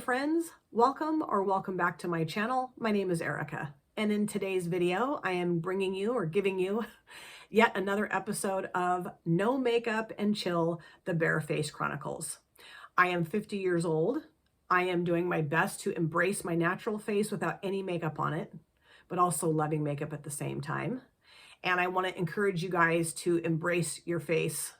friends, welcome back to my channel. My name is Erica, and in today's video I am bringing you or giving you yet another episode of No Makeup and Chill, the Bareface Chronicles. I am 50 years old. I am doing my best to embrace my natural face without any makeup on it, but also loving makeup at the same time. And I want to encourage you guys to embrace your face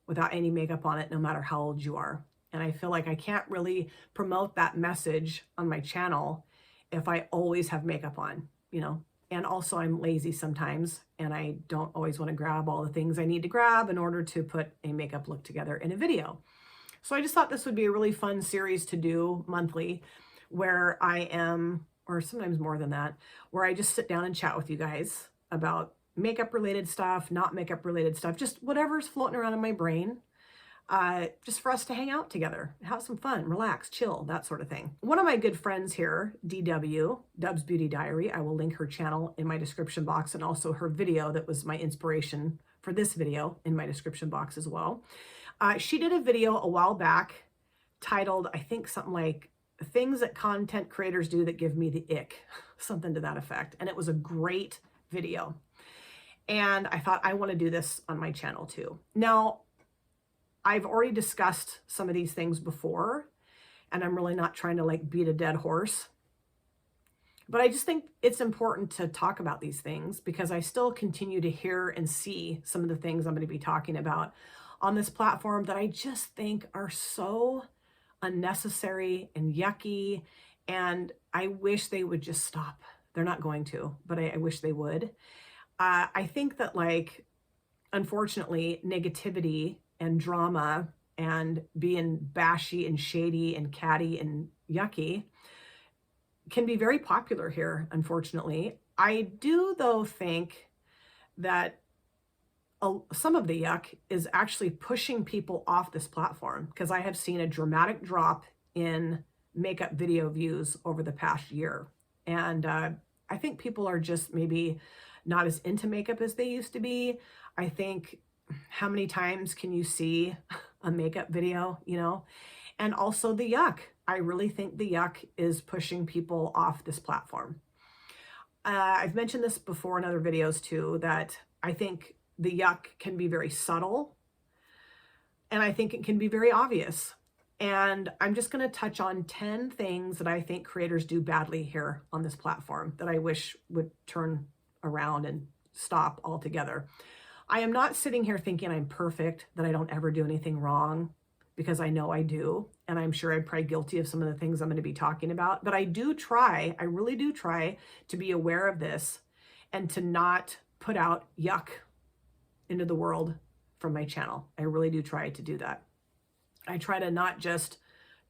without any makeup on it, no matter how old you are. And I feel like I can't really promote that message on my channel if I always have makeup on, And also I'm lazy sometimes, and I don't always want to grab all the things I need to grab in order to put a makeup look together in a video. So I just thought this would be a really fun series to do monthly, where I am, or sometimes more than that, where I just sit down and chat with you guys about makeup related stuff, not makeup related stuff, just whatever's floating around in my brain. Just for us to hang out together, have some fun, relax, chill, that sort of thing. One of my good friends here, DW, Dub's Beauty Diary, I will link her channel in my description box, and also her video that was my inspiration for this video in my description box as well. She did a video a while back titled, I think something like, Things that Content Creators Do That Give Me the Ick, something to that effect. And it was a great video. And I thought, I want to do this on my channel too. Now, I've already discussed some of these things before, and I'm really not trying to beat a dead horse. But I just think it's important to talk about these things because I still continue to hear and see some of the things I'm going to be talking about on this platform that I just think are so unnecessary and yucky, and I wish they would just stop. They're not going to, but I wish they would. I think that, unfortunately, negativity and drama and being bashy and shady and catty and yucky can be very popular here, unfortunately. I do, though, think that some of the yuck is actually pushing people off this platform, because I have seen a dramatic drop in makeup video views over the past year. And I think people are just maybe not as into makeup as they used to be. I think, how many times can you see a makeup video, And also the yuck. I really think the yuck is pushing people off this platform. I've mentioned this before in other videos too, that I think the yuck can be very subtle, and I think it can be very obvious. And I'm just going to touch on 10 things that I think creators do badly here on this platform that I wish would turn around and stop altogether. I am not sitting here thinking I'm perfect, that I don't ever do anything wrong, because I know I do. And I'm sure I'm probably guilty of some of the things I'm going to be talking about. But I really do try to be aware of this and to not put out yuck into the world from my channel. I really do try to do that. I try to not just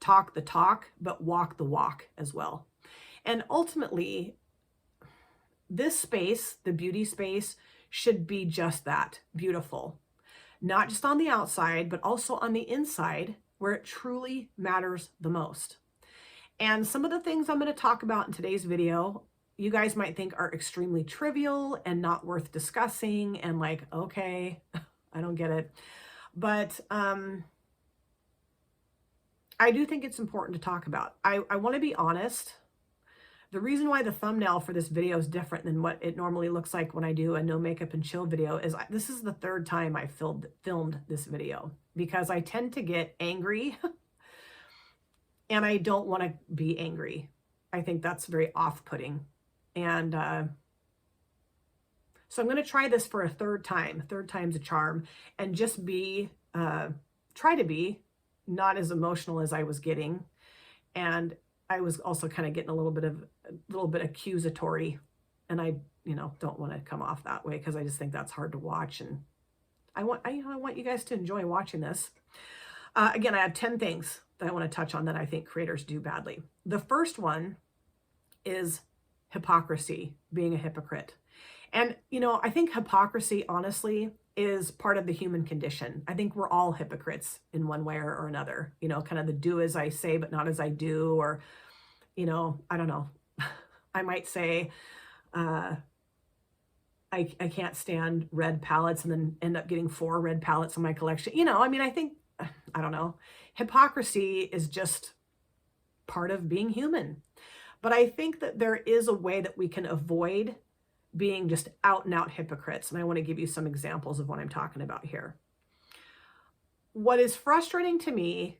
talk the talk, but walk the walk as well. And ultimately, this space, the beauty space, should be just that, beautiful. Not just on the outside, but also on the inside, where it truly matters the most. And some of the things I'm going to talk about in today's video, you guys might think are extremely trivial and not worth discussing, and okay, I don't get it. But I do think it's important to talk about. I want to be honest. The reason why the thumbnail for this video is different than what it normally looks like when I do a no makeup and chill video is this is the third time I filmed this video, because I tend to get angry and I don't want to be angry. I think that's very off-putting. And so I'm going to try this for a third time. Third time's a charm, and just try to be not as emotional as I was getting. And I was also kind of getting a little bit accusatory, and I, don't want to come off that way, because I just think that's hard to watch. And I want you guys to enjoy watching this. Again, I have 10 things that I want to touch on that I think creators do badly. The first one is hypocrisy, being a hypocrite. And, I think hypocrisy, honestly, is part of the human condition. I think we're all hypocrites in one way or another, kind of the do as I say, but not as I do, or, I don't know. I might say, I can't stand red palettes and then end up getting 4 red palettes in my collection. I think, I don't know. Hypocrisy is just part of being human. But I think that there is a way that we can avoid being just out and out hypocrites. And I want to give you some examples of what I'm talking about here. What is frustrating to me,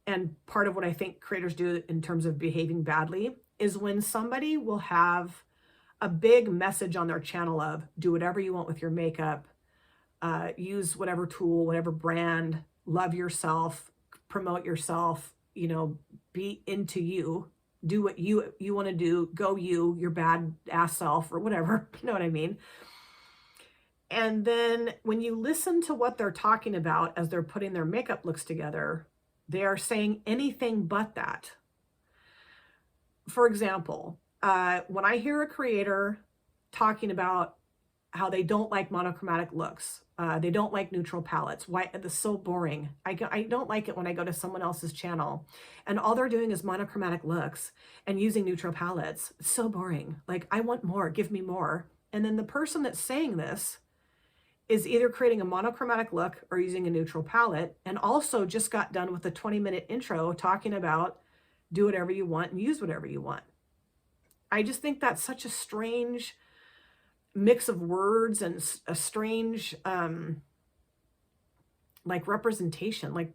and part of what I think creators do in terms of behaving badly, is when somebody will have a big message on their channel of do whatever you want with your makeup, use whatever tool, whatever brand, love yourself, promote yourself, be into you, do what you want to do, go your bad ass self or whatever, you know what I mean? And then when you listen to what they're talking about as they're putting their makeup looks together, they are saying anything but that. For example, when I hear a creator talking about how they don't like monochromatic looks, they don't like neutral palettes. Why? It's so boring. I don't like it when I go to someone else's channel and all they're doing is monochromatic looks and using neutral palettes. It's so boring. Like, I want more, give me more. And then the person that's saying this is either creating a monochromatic look or using a neutral palette, and also just got done with a 20-minute intro talking about do whatever you want and use whatever you want. I just think that's such a strange mix of words and a strange like representation. Like,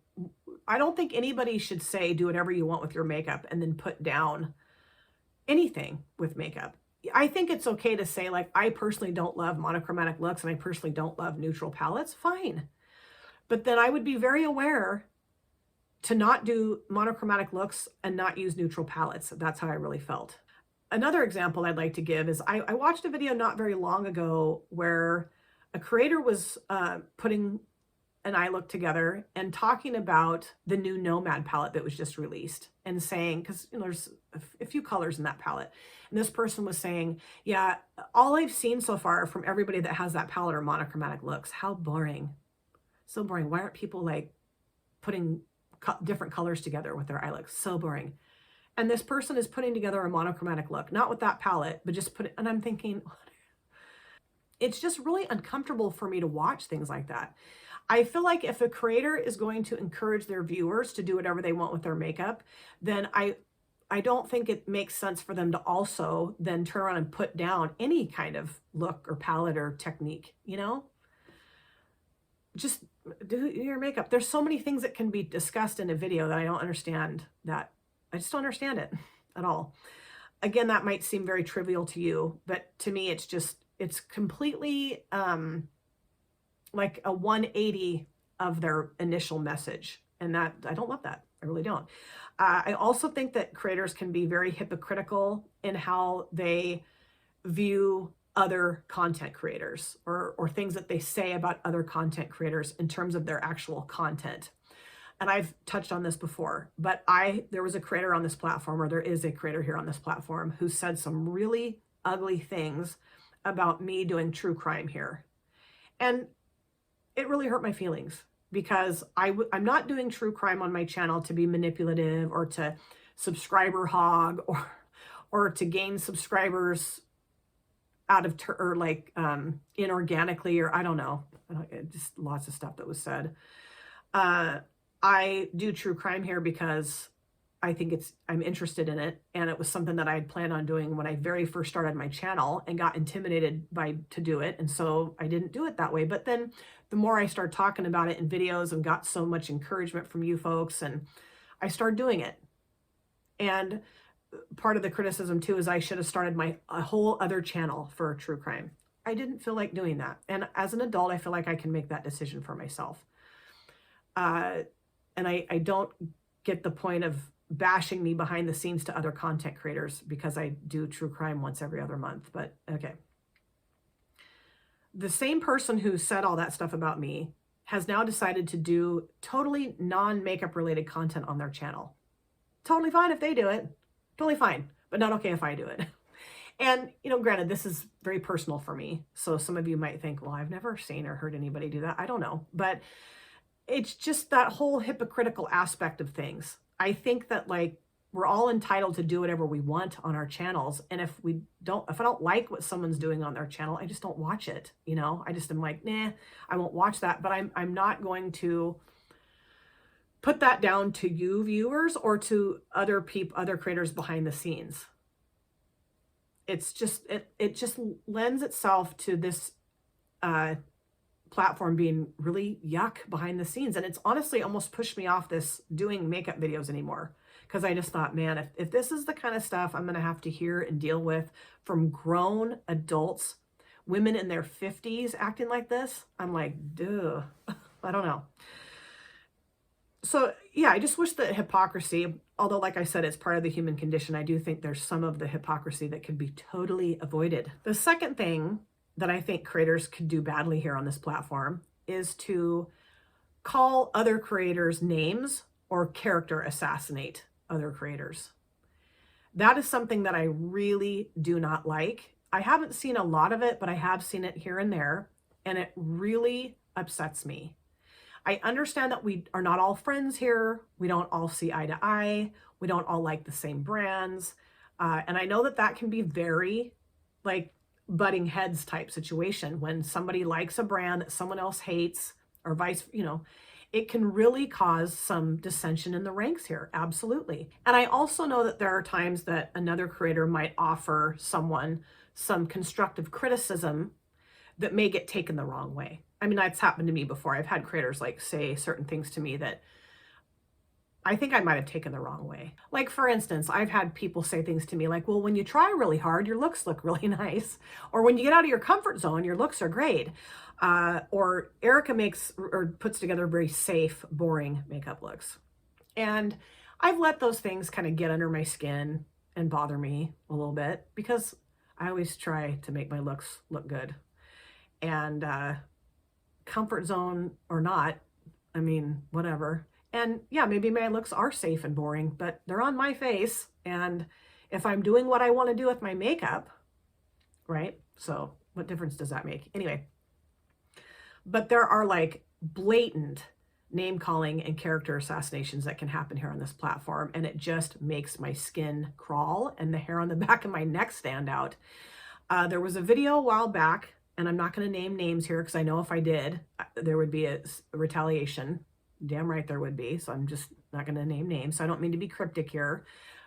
I don't think anybody should say do whatever you want with your makeup and then put down anything with makeup. I think it's okay to say, like, I personally don't love monochromatic looks and I personally don't love neutral palettes. Fine. But then I would be very aware to not do monochromatic looks and not use neutral palettes. That's how I really felt. Another example I'd like to give is I watched a video not very long ago where a creator was putting an eye look together and talking about the new Nomad palette that was just released, and saying, because there's a few colors in that palette, and this person was saying, yeah, all I've seen so far from everybody that has that palette are monochromatic looks. How boring. So boring. Why aren't people like putting different colors together with their eye looks? So boring. And this person is putting together a monochromatic look, not with that palette, but just put it, and I'm thinking, it's just really uncomfortable for me to watch things like that. I feel like if a creator is going to encourage their viewers to do whatever they want with their makeup, then I don't think it makes sense for them to also then turn around and put down any kind of look or palette or technique, Just do your makeup. There's so many things that can be discussed in a video that I don't understand that. I just don't understand it at all. Again, that might seem very trivial to you, but to me, it's completely like a 180 of their initial message. And that, I don't love that. I really don't. I also think that creators can be very hypocritical in how they view other content creators or things that they say about other content creators in terms of their actual content. And I've touched on this before, but there was a creator on this platform, or there is a creator here on this platform, who said some really ugly things about me doing true crime here. And it really hurt my feelings, because I'm not doing true crime on my channel to be manipulative or to subscriber hog or to gain subscribers out of inorganically, or I don't know, just lots of stuff that was said. I do true crime here because I think I'm interested in it. And it was something that I had planned on doing when I very first started my channel and got intimidated to do it. And so I didn't do it that way. But then the more I started talking about it in videos and got so much encouragement from you folks, and I started doing it. And part of the criticism too is I should have started a whole other channel for true crime. I didn't feel like doing that. And as an adult, I feel like I can make that decision for myself. And I don't get the point of bashing me behind the scenes to other content creators because I do true crime once every other month. But okay. The same person who said all that stuff about me has now decided to do totally non-makeup related content on their channel. Totally fine if they do it. Totally fine, but not okay if I do it. And, granted, this is very personal for me. So some of you might think, well, I've never seen or heard anybody do that. I don't know. But it's just that whole hypocritical aspect of things. I think that we're all entitled to do whatever we want on our channels. And if I don't like what someone's doing on their channel, I just don't watch it. I just am like, nah, I won't watch that. But I'm not going to put that down to you viewers or to other creators behind the scenes. It's just, it just lends itself to this platform being really yuck behind the scenes. And it's honestly almost pushed me off this doing makeup videos anymore. Because I just thought, man, if this is the kind of stuff I'm going to have to hear and deal with from grown adults, women in their 50s acting like this, I'm like, duh, I don't know. So yeah, I just wish that hypocrisy, although like I said, it's part of the human condition, I do think there's some of the hypocrisy that could be totally avoided. The second thing that I think creators could do badly here on this platform is to call other creators names or character assassinate other creators. That is something that I really do not like. I haven't seen a lot of it, but I have seen it here and there, and it really upsets me. I understand that we are not all friends here. We don't all see eye to eye. We don't all like the same brands. And I know that that can be very like butting heads type situation when somebody likes a brand that someone else hates or vice, it can really cause some dissension in the ranks here. Absolutely. And I also know that there are times that another creator might offer someone some constructive criticism that may get taken the wrong way. I mean, that's happened to me before. I've had creators like say certain things to me that I think I might have taken the wrong way. Like, for instance, I've had people say things to me like, well, when you try really hard, your looks look really nice. Or when you get out of your comfort zone, your looks are great. Or Erica makes or puts together very safe, boring makeup looks. And I've let those things kind of get under my skin and bother me a little bit because I always try to make my looks look good. And comfort zone or not, I mean, whatever. And yeah, maybe my looks are safe and boring, but they're on my face. And if I'm doing what I want to do with my makeup, right? So what difference does that make? Anyway, but there are like blatant name calling and character assassinations that can happen here on this platform. And it just makes my skin crawl and the hair on the back of my neck stand out. There was a video a while back, and I'm not going to name names here because I know if I did, there would be a retaliation. Damn right there would be. So I'm just not going to name names. So I don't mean to be cryptic here,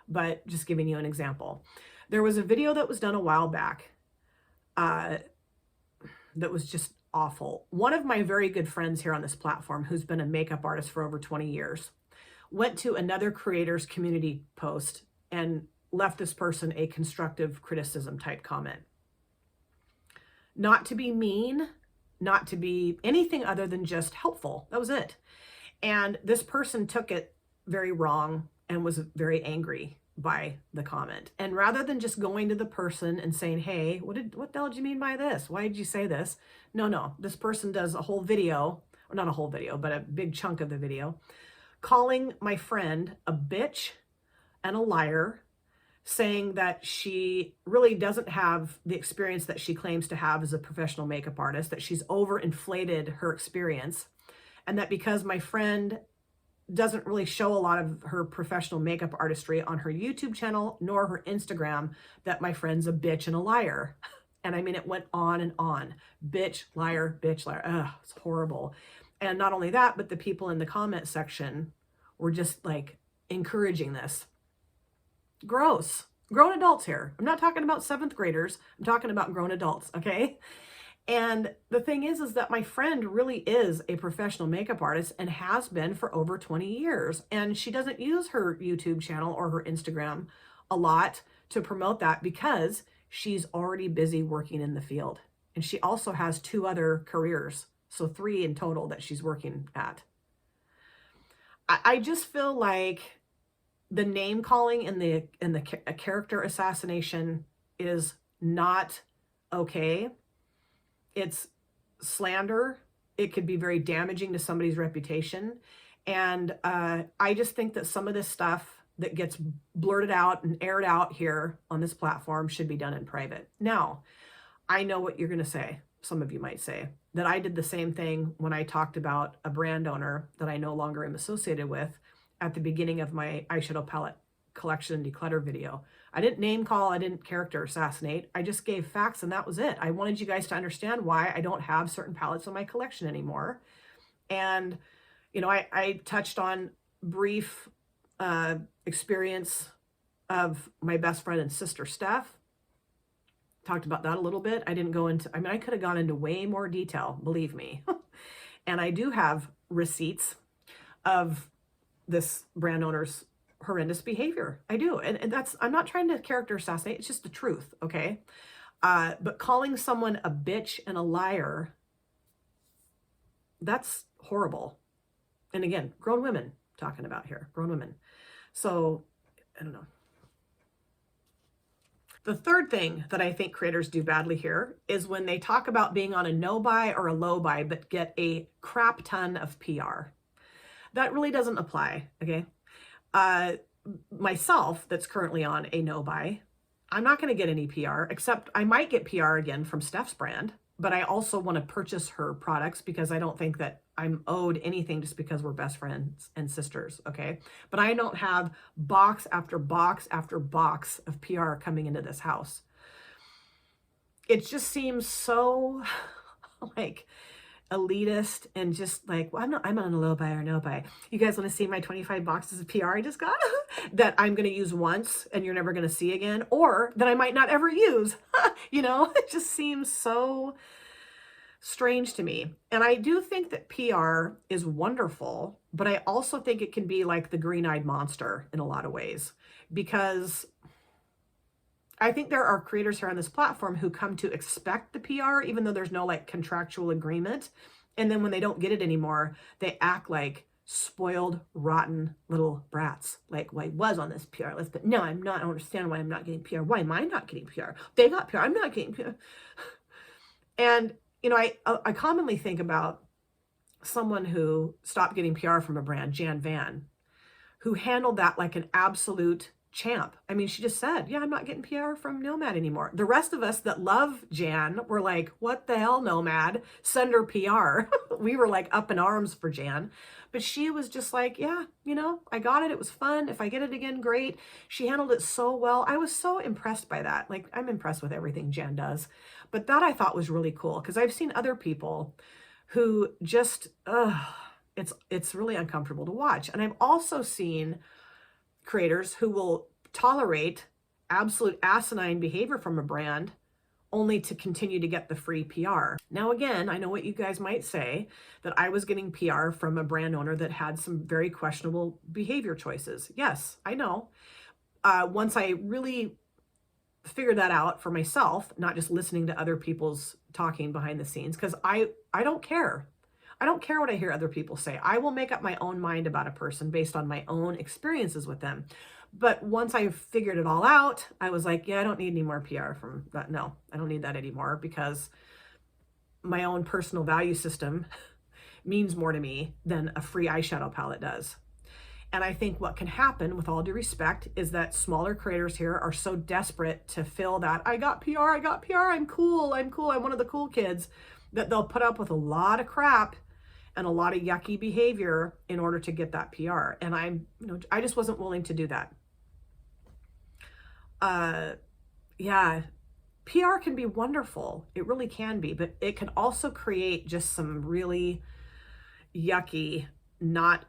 but just giving you an example. There was a video that was done a while back that was just awful. One of my very good friends here on this platform, who's been a makeup artist for over 20 years, went to another creator's community post and left this person a constructive criticism type comment. Not to be mean, not to be anything other than just helpful. That was it. And this person took it very wrong and was very angry by the comment. And rather than just going to the person and saying, hey, what the hell did you mean by this? Why did you say this? No, this person does a whole video, or not a whole video, but a big chunk of the video, calling my friend a bitch and a liar, saying that she really doesn't have the experience that she claims to have as a professional makeup artist, that she's overinflated her experience, and that because my friend doesn't really show a lot of her professional makeup artistry on her YouTube channel nor her Instagram, that my friend's a bitch and a liar. And I mean, it went on and on. Bitch, liar, bitch, liar. Ugh, it's horrible. And not only that, but the people in the comment section were just like encouraging this. Gross. Grown adults here. I'm not talking about 7th graders. I'm talking about grown adults, okay? And the thing is that my friend really is a professional makeup artist and has been for over 20 years. And she doesn't use her YouTube channel or her Instagram a lot to promote that because she's already busy working in the field. And she also has 2 other careers, so 3 in total that she's working at. I just feel like the name calling and the character assassination is not okay. It's slander. It could be very damaging to somebody's reputation. And I just think that some of this stuff that gets blurted out and aired out here on this platform should be done in private. Now, I know what you're going to say. Some of you might say that I did the same thing when I talked about a brand owner that I no longer am associated with at the beginning of my eyeshadow palette collection declutter video. I didn't name call, I didn't character assassinate. I just gave facts and that was it. I wanted you guys to understand why I don't have certain palettes in my collection anymore. And, I touched on brief experience of my best friend and sister Steph. Talked about that a little bit. I didn't go into, I mean, I could have gone into way more detail, believe me. And I do have receipts of this brand owner's horrendous behavior. I do. And that's, I'm not trying to character assassinate. It's just the truth. Okay. But calling someone a bitch and a liar, that's horrible. And again, grown women talking about here, grown women. So I don't know. The third thing that I think creators do badly here is when they talk about being on a no buy or a low buy, but get a crap ton of PR. That really doesn't apply. Okay. Myself, that's currently on a no buy, I'm not going to get any PR, except I might get PR again from Steph's brand, but I also want to purchase her products because I don't think that I'm owed anything just because we're best friends and sisters. Okay. But I don't have box after box after box of PR coming into this house. It just seems so like elitist and just like, well, I'm on a low buy or no buy. You guys want to see my 25 boxes of PR I just got that I'm going to use once and you're never going to see again, or that I might not ever use. You know, it just seems so strange to me. And I do think that PR is wonderful, but I also think it can be like the green-eyed monster in a lot of ways, because I think there are creators here on this platform who come to expect the PR, even though there's no like contractual agreement. And then when they don't get it anymore, they act like spoiled, rotten little brats. Like, well, I was on this PR list, but no, I'm not. I don't understand why I'm not getting PR. Why am I not getting PR? They got PR. I'm not getting PR. And, you know, I commonly think about someone who stopped getting PR from a brand, Jan Van, who handled that like an absolute champ. I mean, she just said, yeah, I'm not getting PR from Nomad anymore. The rest of us that love Jan were like, what the hell, Nomad? Send her PR. We were like up in arms for Jan. But she was just like, yeah, you know, I got it. It was fun. If I get it again, great. She handled it so well. I was so impressed by that. Like, I'm impressed with everything Jan does. But that I thought was really cool, because I've seen other people who just, it's really uncomfortable to watch. And I've also seen creators who will tolerate absolute asinine behavior from a brand only to continue to get the free PR. Now, again, I know what you guys might say, that I was getting PR from a brand owner that had some very questionable behavior choices. Yes, I know. Once I really figured that out for myself, not just listening to other people's talking behind the scenes, because I don't care. I don't care what I hear other people say. I will make up my own mind about a person based on my own experiences with them. But once I figured it all out, I was like, yeah, I don't need any more PR from that. No, I don't need that anymore, because my own personal value system means more to me than a free eyeshadow palette does. And I think what can happen, with all due respect, is that smaller creators here are so desperate to fill that, I got PR, I'm cool, I'm one of the cool kids, that they'll put up with a lot of crap and a lot of yucky behavior in order to get that PR. And I just wasn't willing to do that. Yeah, PR can be wonderful. It really can be, but it can also create just some really yucky, not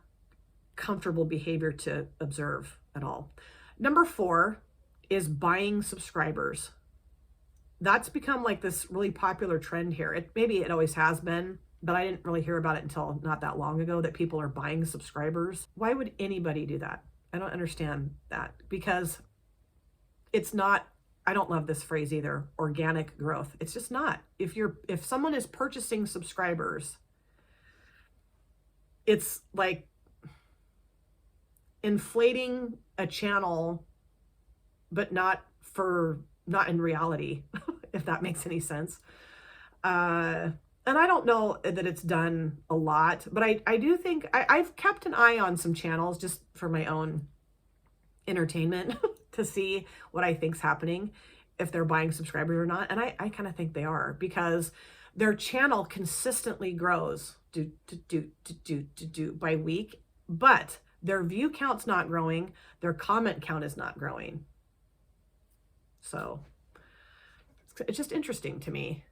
comfortable behavior to observe at all. Number 4 is buying subscribers. That's become like this really popular trend here. Maybe it always has been, but I didn't really hear about it until not that long ago, that people are buying subscribers. Why would anybody do that? I don't understand that, because it's not, I don't love this phrase either, organic growth. It's just not. If someone is purchasing subscribers, it's like inflating a channel, but not in reality, if that makes any sense. And I don't know that it's done a lot, but I do think I've kept an eye on some channels just for my own entertainment to see what I think's happening, if they're buying subscribers or not. And I kind of think they are, because their channel consistently grows by week, but their view count's not growing. Their comment count is not growing. So it's just interesting to me.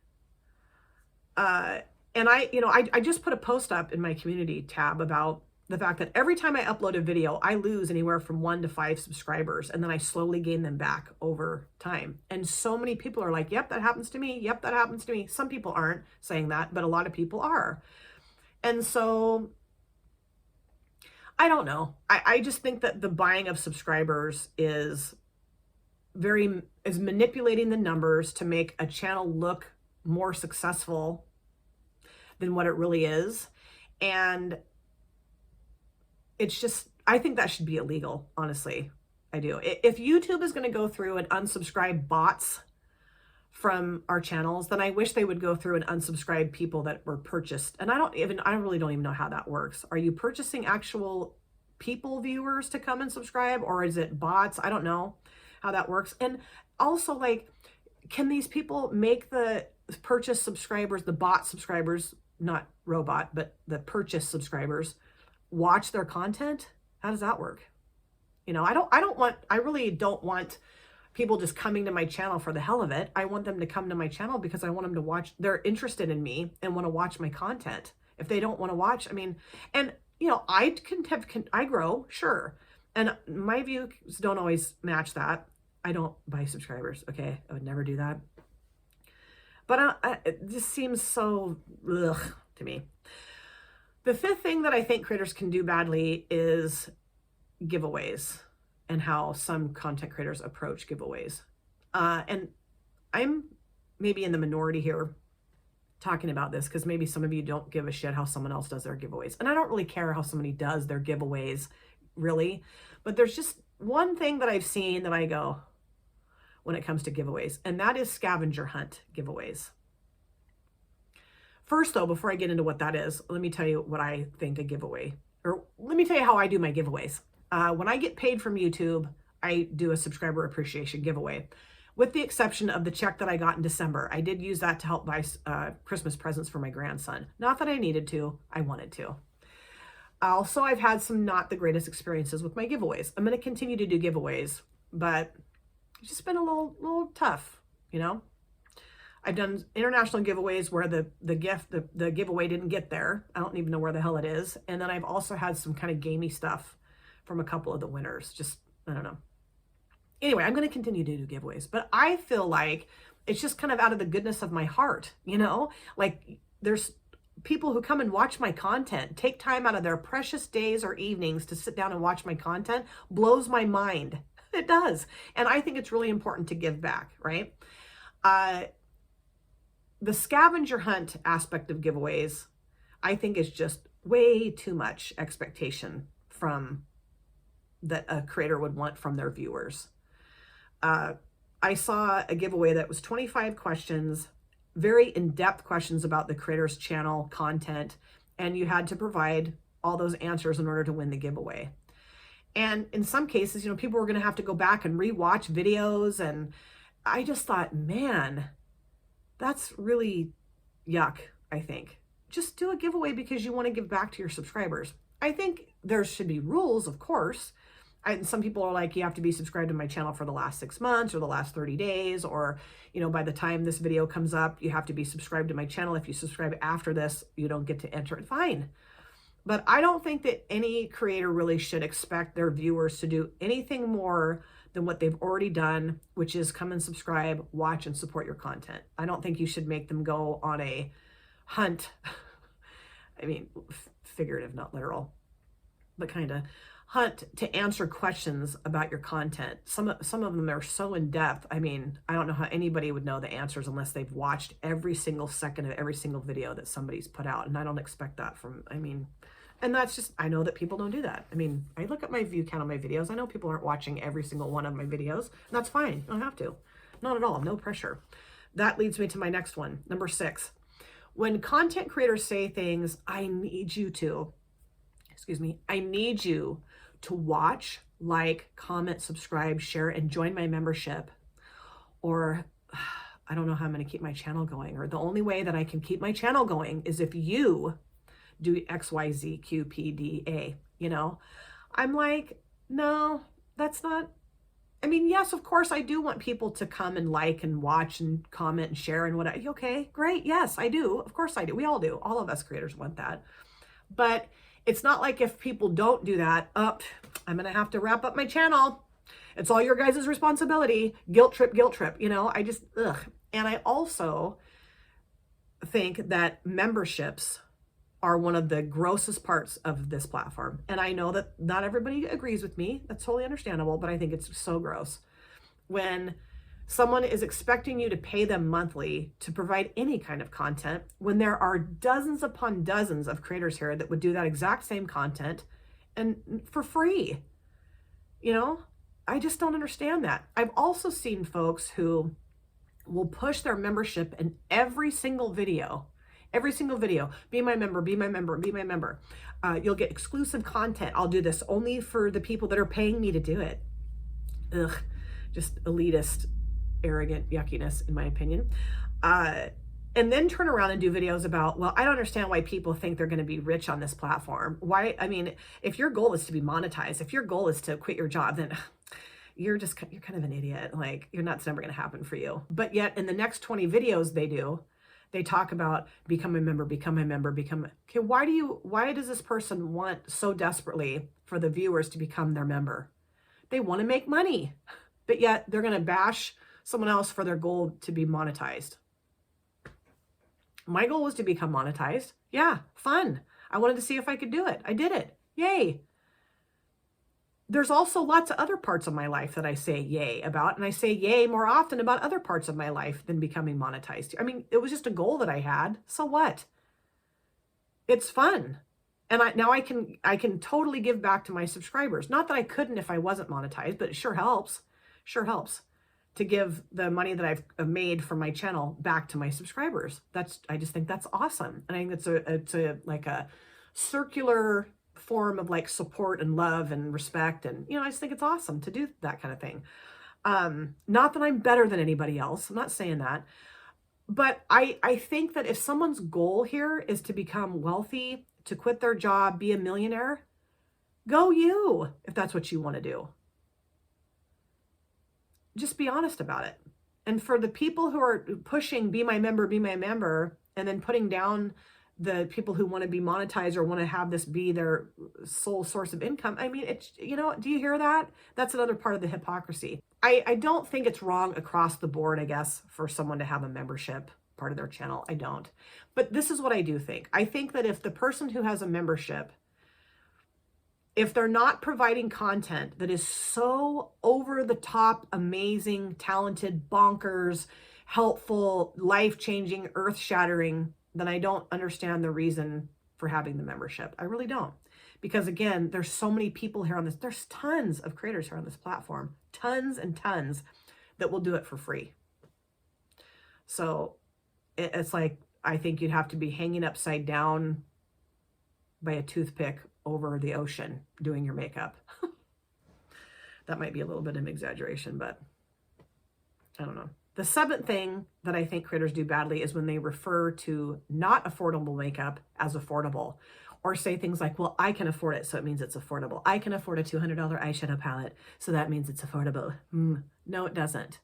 And I just put a post up in my community tab about the fact that every time I upload a video, I lose anywhere from 1 to 5 subscribers, and then I slowly gain them back over time. And so many people are like, yep, that happens to me. Yep, that happens to me. Some people aren't saying that, but a lot of people are. And so I don't know. I just think that the buying of subscribers is manipulating the numbers to make a channel look more successful than what it really is. And it's just, I think that should be illegal, honestly. I do. If YouTube is going to go through and unsubscribe bots from our channels, then I wish they would go through and unsubscribe people that were purchased. And I really don't even know how that works. Are you purchasing actual people, viewers, to come and subscribe, or is it bots? I don't know how that works. And also, like, can these people make the purchase subscribers, the bot subscribers, not robot, but the purchase subscribers, watch their content? How does that work? You know, I really don't want people just coming to my channel for the hell of it. I want them to come to my channel because I want them to watch, they're interested in me and want to watch my content. If they don't want to watch, I mean, and you know, I grow, sure. And my views don't always match that. I don't buy subscribers. Okay. I would never do that. But it just seems so ugh to me. The fifth thing that I think creators can do badly is giveaways, and how some content creators approach giveaways. And I'm maybe in the minority here talking about this, because maybe some of you don't give a shit how someone else does their giveaways. And I don't really care how somebody does their giveaways, really. But there's just one thing that I've seen that I go, when it comes to giveaways, and that is scavenger hunt giveaways. First, though, before I get into what that is, let me tell you what I think a giveaway, or let me tell you how I do my giveaways. When I get paid from YouTube, I do a subscriber appreciation giveaway, with the exception of the check that I got in December. I did use that to help buy Christmas presents for my grandson. Not that I needed to, I wanted to. Also, I've had some not the greatest experiences with my giveaways. I'm going to continue to do giveaways, but it's just been a little tough, you know? I've done international giveaways where the giveaway didn't get there. I don't even know where the hell it is. And then I've also had some kind of gamey stuff from a couple of the winners. Just, I don't know. Anyway, I'm going to continue to do giveaways, but I feel like it's just kind of out of the goodness of my heart, you know? Like, there's people who come and watch my content, take time out of their precious days or evenings to sit down and watch my content, blows my mind. It does. And I think it's really important to give back, right? The scavenger hunt aspect of giveaways, I think, is just way too much expectation from that a creator would want from their viewers. I saw a giveaway that was 25 questions, very in-depth questions about the creator's channel content, and you had to provide all those answers in order to win the giveaway. And in some cases, you know, people were going to have to go back and rewatch videos, and I just thought, man, that's really yuck, I think. Just do a giveaway because you want to give back to your subscribers. I think there should be rules, of course. Some people are like, you have to be subscribed to my channel for the last 6 months or the last 30 days, or, you know, by the time this video comes up, you have to be subscribed to my channel. If you subscribe after this, you don't get to enter it. Fine. But I don't think that any creator really should expect their viewers to do anything more than what they've already done, which is come and subscribe, watch, and support your content. I don't think you should make them go on a hunt. I mean, figurative, not literal, but kind of hunt to answer questions about your content. Some of them are so in depth. I mean, I don't know how anybody would know the answers unless they've watched every single second of every single video that somebody's put out. And I don't expect that from, I mean, and that's just, I know that people don't do that. I mean, I look at my view count on my videos. I know people aren't watching every single one of my videos. And that's fine. You don't have to. Not at all. No pressure. That leads me to my next one. Number 6. When content creators say things, I need you to watch, like, comment, subscribe, share, and join my membership. Or I don't know how I'm going to keep my channel going. Or the only way that I can keep my channel going is if you do X, Y, Z, Q, P, D, A, you know? I'm like, no, that's not, I mean, yes, of course I do want people to come and like and watch and comment and share and whatever. Okay, great. Yes, I do. Of course I do. We all do. All of us creators want that. But It's not like if people don't do that, I'm going to have to wrap up my channel. It's all your guys' responsibility. Guilt trip, guilt trip. I just, ugh. And I also think that memberships are one of the grossest parts of this platform. And I know that not everybody agrees with me. That's totally understandable, but I think it's so gross. When someone is expecting you to pay them monthly to provide any kind of content, when there are dozens upon dozens of creators here that would do that exact same content and for free. I just don't understand that. I've also seen folks who will push their membership in every single video. Be my member, be my member, be my member. You'll get exclusive content. I'll do this only for the people that are paying me to do it. Ugh, just elitist, arrogant yuckiness, in my opinion. And then turn around and do videos about, well, I don't understand why people think they're going to be rich on this platform. Why? I mean, if your goal is to be monetized, if your goal is to quit your job, then you're kind of an idiot. Like, that's never going to happen for you. But yet in the next 20 videos they talk about become a member, become a member, okay, why does this person want so desperately for the viewers to become their member? They want to make money, but yet they're going to bash someone else for their goal to be monetized. My goal was to become monetized. Yeah, fun. I wanted to see if I could do it. I did it. Yay. There's also lots of other parts of my life that I say yay about, and I say yay more often about other parts of my life than becoming monetized. I mean, it was just a goal that I had. So what? It's fun. And now I can totally give back to my subscribers. Not that I couldn't if I wasn't monetized, but it sure helps. Sure helps to give the money that I've made from my channel back to my subscribers. I just think that's awesome. And I think it's like a circular form of like support and love and respect. And, I just think it's awesome to do that kind of thing. Not that I'm better than anybody else. I'm not saying that. But I think that if someone's goal here is to become wealthy, to quit their job, be a millionaire, go you, if that's what you want to do. Just be honest about it. And for the people who are pushing be my member, and then putting down the people who want to be monetized or want to have this be their sole source of income, I mean, it's, do you hear that? That's another part of the hypocrisy. I don't think it's wrong across the board, I guess, for someone to have a membership part of their channel. I don't. But this is what I do think. I think that if the person who has a membership, if they're not providing content that is so over the top, amazing, talented, bonkers, helpful, life-changing, earth-shattering, then I don't understand the reason for having the membership. I really don't. Because again, there's so many people here on this, there's tons of creators here on this platform, tons and tons that will do it for free. So it's like, I think you'd have to be hanging upside down by a toothpick over the ocean doing your makeup. That might be a little bit of an exaggeration, but I don't know. The seventh thing that I think creators do badly is when they refer to not affordable makeup as affordable, or say things like, well, I can afford it, so it means it's affordable. I can afford a $200 eyeshadow palette, so that means it's affordable. No, it doesn't.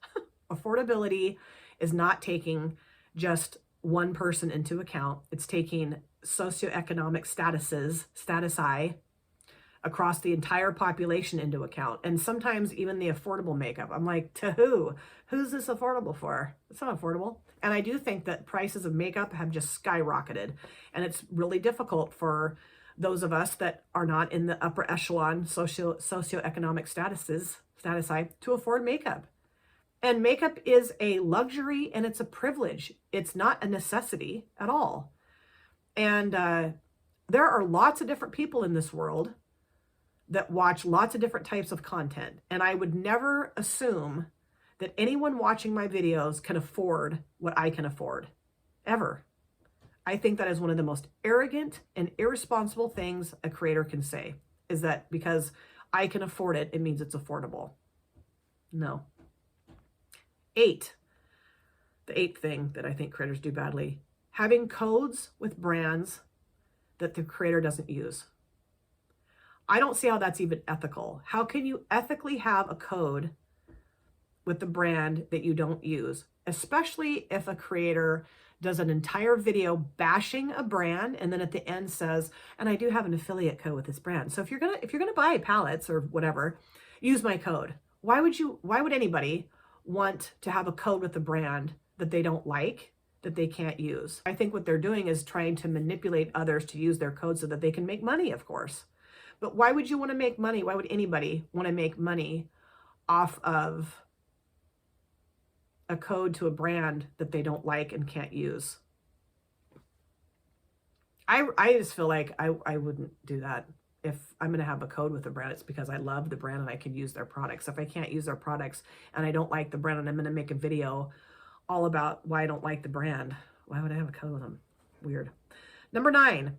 Affordability is not taking just one person into account. It's taking socioeconomic statusi across the entire population into account. And sometimes even the affordable makeup. I'm like, to who? Who's this affordable for? It's not affordable. And I do think that prices of makeup have just skyrocketed. And it's really difficult for those of us that are not in the upper echelon socioeconomic statusi to afford makeup. And makeup is a luxury and it's a privilege. It's not a necessity at all. And there are lots of different people in this world that watch lots of different types of content. And I would never assume that anyone watching my videos can afford what I can afford, ever. I think that is one of the most arrogant and irresponsible things a creator can say, is that because I can afford it, it means it's affordable. No. The eighth thing that I think creators do badly, having codes with brands that the creator doesn't use. I don't see how that's even ethical. How can you ethically have a code with the brand that you don't use, especially if a creator does an entire video bashing a brand and then at the end says, and I do have an affiliate code with this brand. So if you're gonna buy palettes or whatever, use my code. Why would anybody want to have a code with a brand that they don't like, that they can't use? I think what they're doing is trying to manipulate others to use their code so that they can make money, of course. But why would you want to make money? Why would anybody want to make money off of a code to a brand that they don't like and can't use? I just feel like I wouldn't do that. If I'm going to have a code with a brand, it's because I love the brand and I can use their products. If I can't use their products and I don't like the brand and I'm going to make a video all about why I don't like the brand, why would I have a code with them? Weird. Number 9,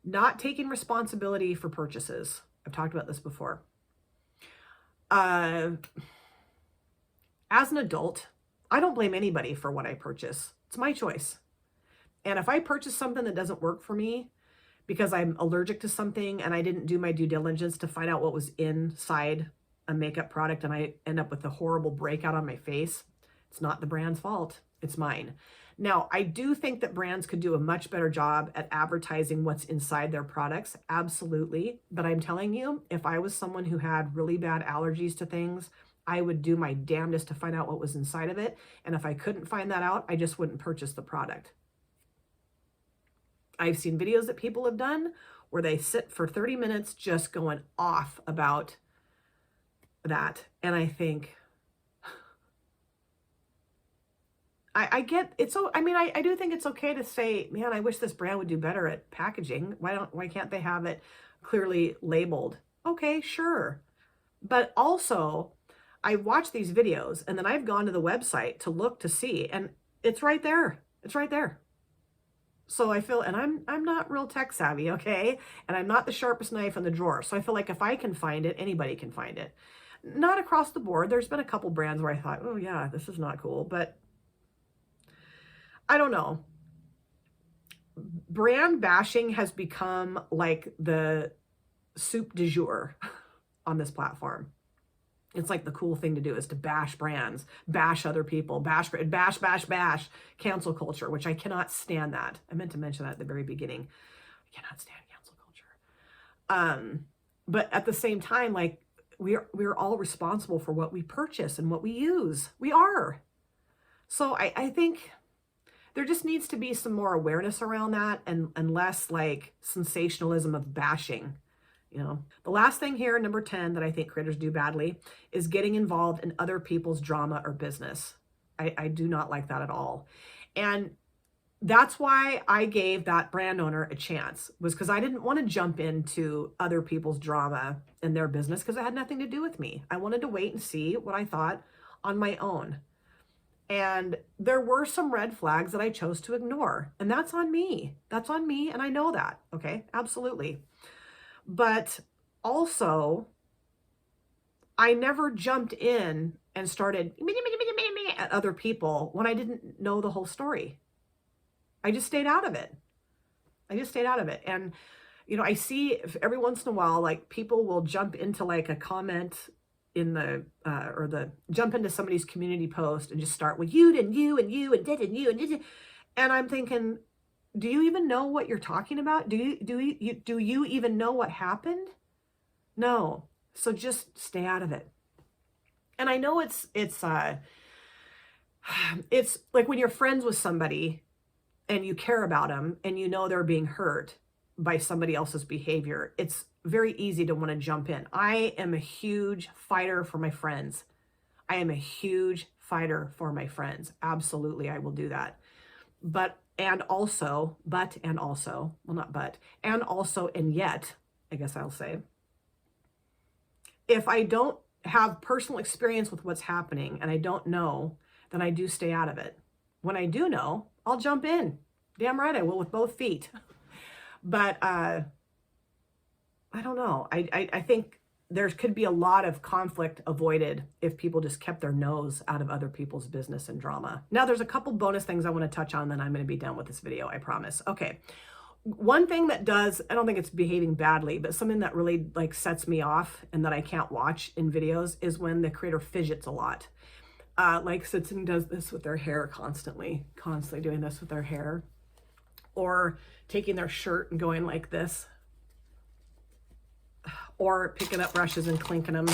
not taking responsibility for purchases. I've talked about this before. As an adult, I don't blame anybody for what I purchase. It's my choice. And if I purchase something that doesn't work for me because I'm allergic to something and I didn't do my due diligence to find out what was inside a makeup product and I end up with a horrible breakout on my face, it's not the brand's fault. It's mine. Now, I do think that brands could do a much better job at advertising what's inside their products. Absolutely. But I'm telling you, if I was someone who had really bad allergies to things, I would do my damnedest to find out what was inside of it. And if I couldn't find that out, I just wouldn't purchase the product. I've seen videos that people have done where they sit for 30 minutes just going off about that. And I think, I get it's so, I mean, I do think it's okay to say, man, I wish this brand would do better at packaging. Why can't they have it clearly labeled? Okay, sure. But also, I watch these videos and then I've gone to the website to look to see, and it's right there. It's right there. So I feel, and I'm not real tech savvy, okay? And I'm not the sharpest knife in the drawer. So I feel like if I can find it, anybody can find it. Not across the board. There's been a couple brands where I thought, oh yeah, this is not cool, but I don't know. Brand bashing has become like the soup du jour on this platform. It's like the cool thing to do is to bash brands, bash other people, bash, cancel culture, which I cannot stand that. I meant to mention that at the very beginning. I cannot stand cancel culture. But at the same time, like we're all responsible for what we purchase and what we use. We are. So I think there just needs to be some more awareness around that and less like sensationalism of bashing. You know, the last thing here, number 10, that I think creators do badly is getting involved in other people's drama or business. I do not like that at all. And that's why I gave that brand owner a chance, was because I didn't want to jump into other people's drama and their business because it had nothing to do with me. I wanted to wait and see what I thought on my own. And there were some red flags that I chose to ignore. And that's on me. That's on me. And I know that. Okay, absolutely. But also, I never jumped in and started at other people when I didn't know the whole story. I just stayed out of it. And, you know, I see every once in a while, like people will jump into like a comment in the, jump into somebody's community post and just start with you and you and you and did and you and did. And I'm thinking, do you even know what you're talking about? Do you even know what happened? No. So just stay out of it. And I know it's like when you're friends with somebody and you care about them and you know they're being hurt by somebody else's behavior, it's very easy to want to jump in. I am a huge fighter for my friends. Absolutely, I will do that. And yet, I guess I'll say, if I don't have personal experience with what's happening and I don't know, then I do stay out of it. When I do know, I'll jump in. Damn right I will, with both feet. But I don't know. I think there could be a lot of conflict avoided if people just kept their nose out of other people's business and drama. Now, there's a couple bonus things I want to touch on, then I'm going to be done with this video, I promise. Okay. One thing that does, I don't think it's behaving badly, but something that really like sets me off and that I can't watch in videos is when the creator fidgets a lot. Like sits and does this with their hair constantly doing this with their hair, or taking their shirt and going like this, or picking up brushes and clinking them.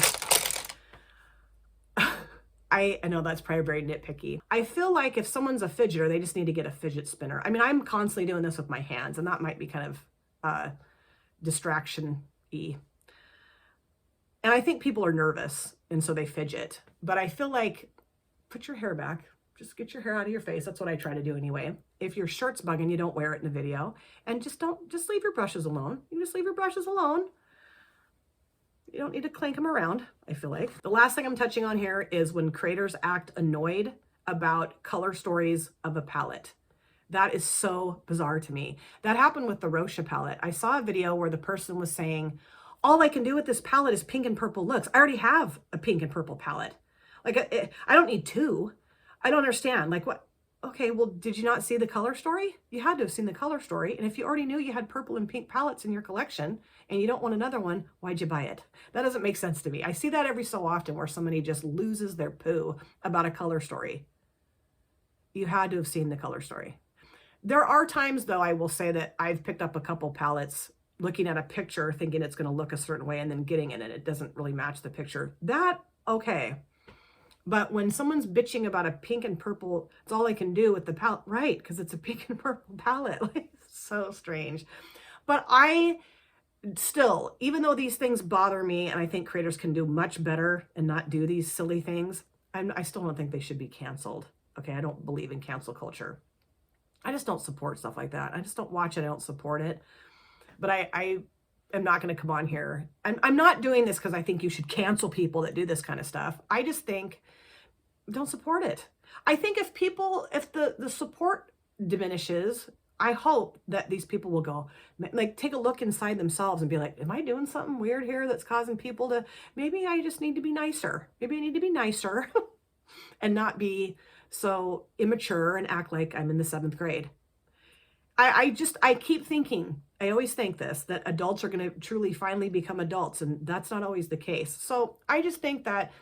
I know that's probably very nitpicky. I feel like if someone's a fidgeter, they just need to get a fidget spinner. I mean, I'm constantly doing this with my hands, and that might be kind of distraction-y. And I think people are nervous, and so they fidget. But I feel like, put your hair back. Just get your hair out of your face. That's what I try to do anyway. If your shirt's bugging you, don't wear it in a video. And just leave your brushes alone. You just leave your brushes alone. You don't need to clank them around, I feel like. The last thing I'm touching on here is when creators act annoyed about color stories of a palette. That is so bizarre to me. That happened with the Rocha palette. I saw a video where the person was saying, all I can do with this palette is pink and purple looks. I already have a pink and purple palette. Like, I don't need two. I don't understand. Like, what? Okay, well, did you not see the color story? You had to have seen the color story. And if you already knew you had purple and pink palettes in your collection and you don't want another one, why'd you buy it? That doesn't make sense to me. I see that every so often where somebody just loses their poo about a color story. You had to have seen the color story. There are times, though, I will say that I've picked up a couple palettes looking at a picture thinking it's going to look a certain way and then getting it and it doesn't really match the picture. That, okay. But when someone's bitching about a pink and purple, it's all I can do with the palette, right? Because it's a pink and purple palette. Like, so strange. But I still, even though these things bother me, and I think creators can do much better and not do these silly things, I still don't think they should be canceled. Okay, I don't believe in cancel culture. I just don't support stuff like that. I just don't watch it. I don't support it. But I am not going to come on here. I'm not doing this because I think you should cancel people that do this kind of stuff. I just think don't support it. I think if the support diminishes, I hope that these people will go, like, take a look inside themselves and be like, am I doing something weird here that's causing people to, maybe I just need to be nicer. Maybe I need to be nicer and not be so immature and act like I'm in the 7th grade. I keep thinking, I always think this, that adults are going to truly finally become adults, and that's not always the case. So I just think that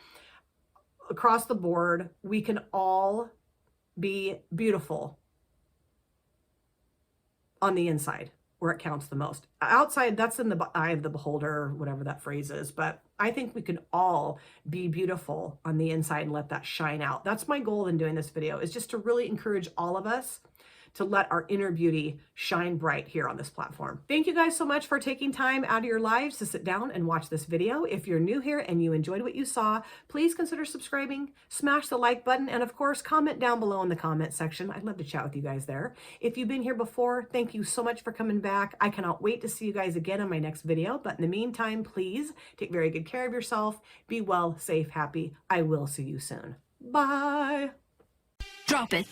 across the board, we can all be beautiful on the inside where it counts the most. Outside, that's in the eye of the beholder, or whatever that phrase is. But I think we can all be beautiful on the inside and let that shine out. That's my goal in doing this video, is just to really encourage all of us to let our inner beauty shine bright here on this platform. Thank you guys so much for taking time out of your lives to sit down and watch this video. If you're new here and you enjoyed what you saw, please consider subscribing, smash the like button, and of course, comment down below in the comment section. I'd love to chat with you guys there. If you've been here before, thank you so much for coming back. I cannot wait to see you guys again in my next video. But in the meantime, please take very good care of yourself. Be well, safe, happy. I will see you soon. Bye. Drop it.